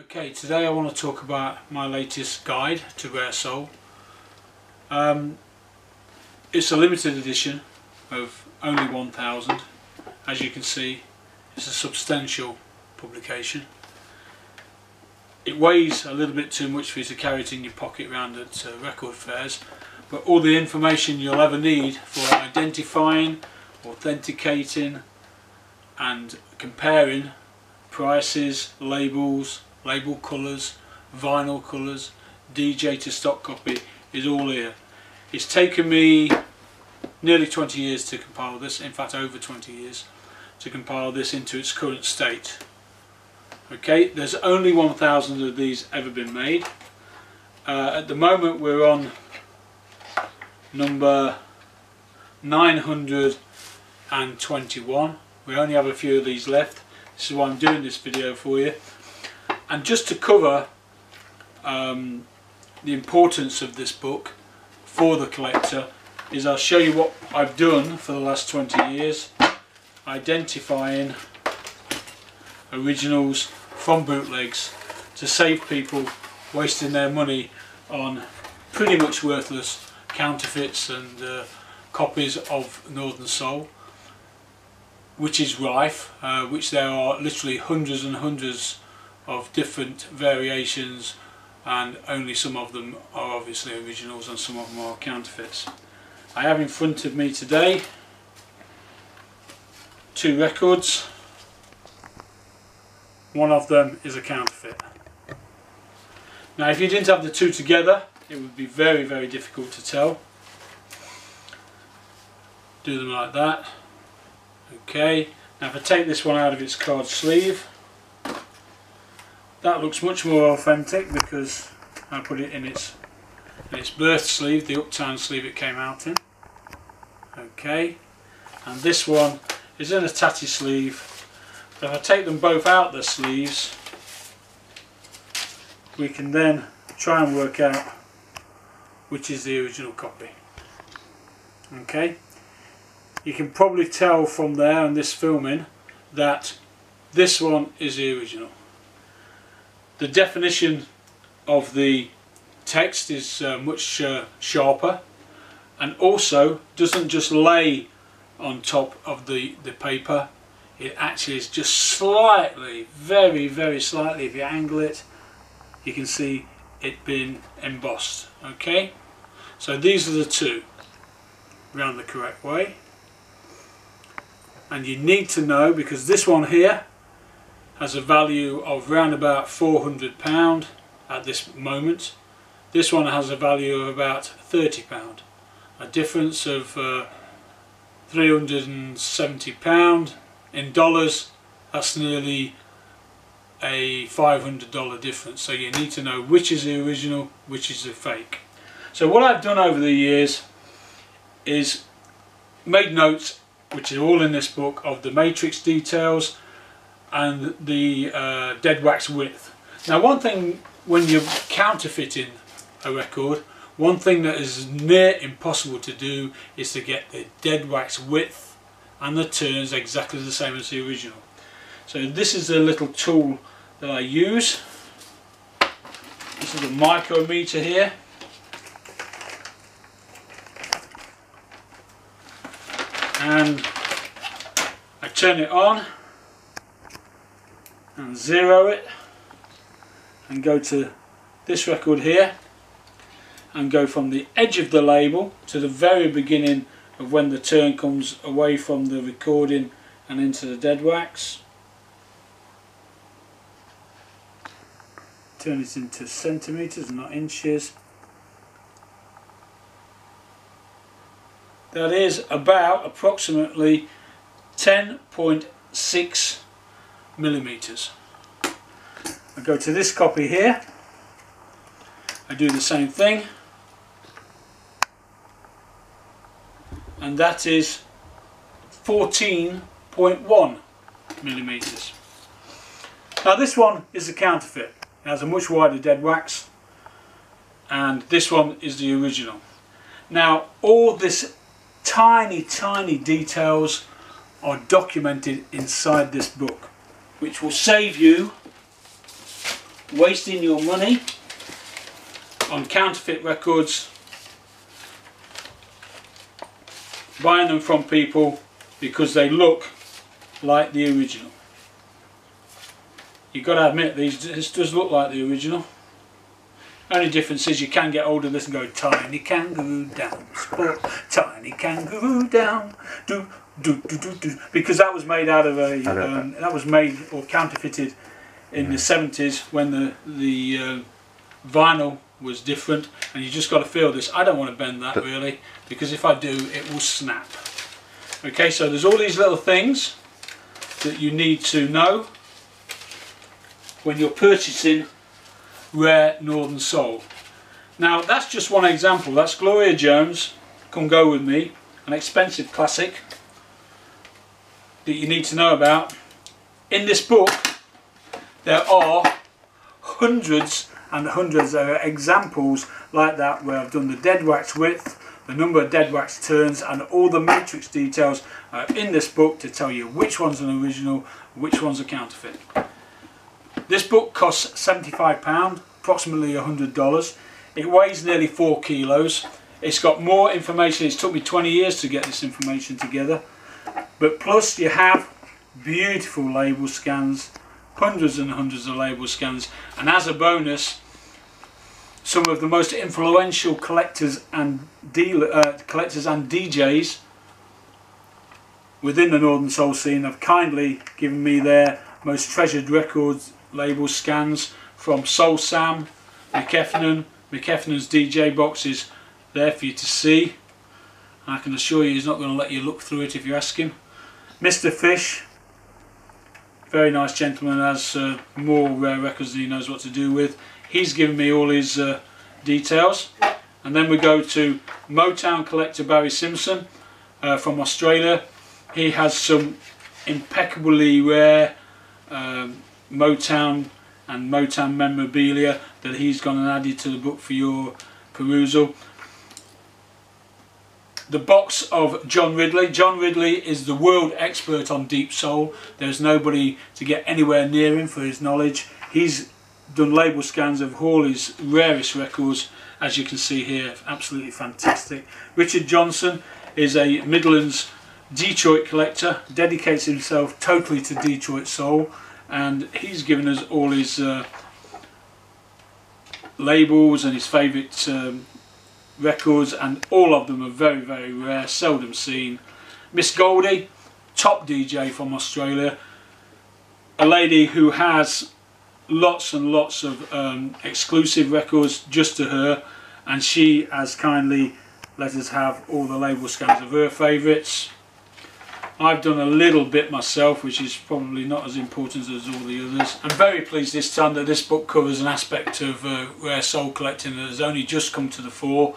Okay, today I want to talk about my latest guide to Rare Soul. It's a limited edition of only 1,000. As you can see, it's a substantial publication. It weighs a little bit too much for you to carry it in your pocket around at record fairs, but all the information you'll ever need for identifying, authenticating and comparing prices, labels, label colours, vinyl colours, DJ to stock copy is all here. It's taken me nearly 20 years to compile this, in fact over 20 years to compile this into its current state. Okay, there's only 1,000 of these ever been made. At the moment we're on number 921. We only have a few of these left. This is why I'm doing this video for you. And just to cover the importance of this book for the collector, is I'll show you what I've done for the last 20 years identifying originals from bootlegs to save people wasting their money on pretty much worthless counterfeits and copies of Northern Soul, which is rife, which there are literally hundreds and hundreds of different variations, and only some of them are obviously originals and some of them are counterfeits. I have in front of me today 2 records. One of them is a counterfeit. Now if you didn't have the two together, it would be very, very difficult to tell. Do them like that. Okay, now if I take this one out of its card sleeve, that looks much more authentic because I put it in its birth sleeve, the Uptown sleeve it came out in. Okay, and this one is in a tatty sleeve. But if I take them both out the sleeves, we can then try and work out which is the original copy. Okay, you can probably tell from there and this filming that this one is the original. The definition of the text is much sharper, and also doesn't just lay on top of the paper. It actually is just slightly, very, very slightly, if you angle it, you can see it being embossed. Okay, so these are the two round the correct way. And you need to know, because this one here has a value of around about £400 at this moment. This one has a value of about £30, a difference of £370 in dollars. That's nearly a $500 difference. So you need to know which is the original, which is the fake. So what I've done over the years is made notes, which are all in this book, of the matrix details and the dead wax width. Now one thing when you're counterfeiting a record, one thing that is near impossible to do is to get the dead wax width and the turns exactly the same as the original. So this is the little tool that I use. This is a micrometer here. And I turn it on and zero it and go to this record here and go from the edge of the label to the very beginning of when the turn comes away from the recording and into the dead wax. Turn it into centimeters, not inches. That is about approximately 10.6 millimeters. I go to this copy here, I do the same thing, and that is 14.1 millimeters. Now this one is a counterfeit. It has a much wider dead wax, and this one is the original. Now all this tiny details are documented inside this book, which will save you wasting your money on counterfeit records, buying them from people because they look like the original. You've got to admit, this does look like the original. Only difference is you can get hold of this and go, tiny kangaroo down, sport, tiny kangaroo down, do do do do do, because that was made out of a that was made or counterfeited in the 70s when the vinyl was different, and you just got to feel this. I don't want to bend that really, because if I do, it will snap. Okay, so there's all these little things that you need to know when you're purchasing rare Northern Soul. Now that's just one example. That's Gloria Jones, Come Go With Me, an expensive classic that you need to know about. In this book there are hundreds and hundreds of examples like that where I've done the dead wax width, the number of dead wax turns, and all the matrix details are in this book to tell you which one's an original, which one's a counterfeit. This book costs £75, approximately $100. It weighs nearly 4 kilos. It's got more information. It's took me 20 years to get this information together. But plus you have beautiful label scans, hundreds and hundreds of label scans, and as a bonus, some of the most influential collectors and DJs within the Northern Soul scene have kindly given me their most treasured records label scans from Soul Sam, McKeffernan's DJ boxes there for you to see. I can assure you he's not going to let you look through it if you ask him. Mr. Fish, very nice gentleman, has more rare records than he knows what to do with. He's given me all his details. And then we go to Motown collector Barry Simpson from Australia. He has some impeccably rare Motown and Motown memorabilia that he's gone and added to the book for your perusal. The box of John Ridley. John Ridley is the world expert on deep soul. There's nobody to get anywhere near him for his knowledge. He's done label scans of all his rarest records, as you can see here. Absolutely fantastic. Richard Johnson is a Midlands Detroit collector, dedicates himself totally to Detroit soul, and he's given us all his labels and his favourite records, and all of them are very, very rare, seldom seen. Miss Goldie, top DJ from Australia, a lady who has lots and lots of exclusive records just to her, and she has kindly let us have all the label scans of her favourites. I've done a little bit myself, which is probably not as important as all the others. I'm very pleased this time that this book covers an aspect of rare soul collecting that has only just come to the fore,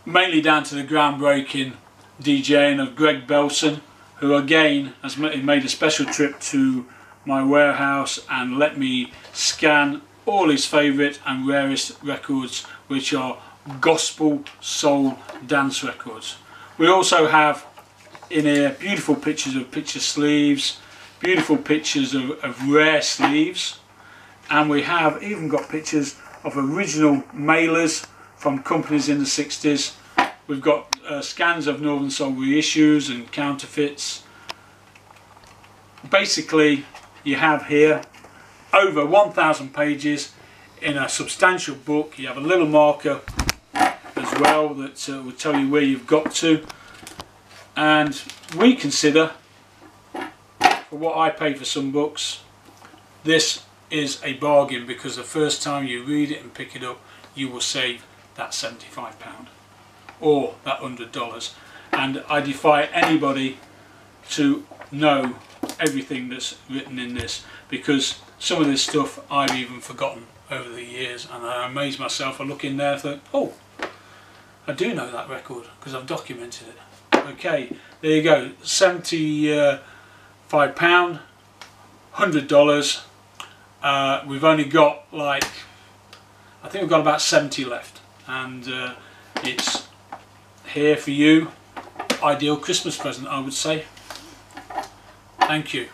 mainly down to the groundbreaking DJing of Greg Belson, who again has made a special trip to my warehouse and let me scan all his favourite and rarest records, which are gospel soul dance records. We also have in here beautiful pictures of picture sleeves, beautiful pictures of rare sleeves, and we have even got pictures of original mailers from companies in the 60s. We've got scans of Northern Soul reissues and counterfeits. Basically, you have here over 1,000 pages in a substantial book. You have a little marker as well that will tell you where you've got to, and we consider, for what I pay for some books, this is a bargain, because the first time you read it and pick it up, you will save that £75 or that $100, and I defy anybody to know everything that's written in this, because some of this stuff I've even forgotten over the years, and I amaze myself. I look in there and think, oh, I do know that record because I've documented it. Okay, there you go, £75, $100. We've only got I think we've got about 70 left, and it's here for you. Ideal Christmas present, I would say. Thank you.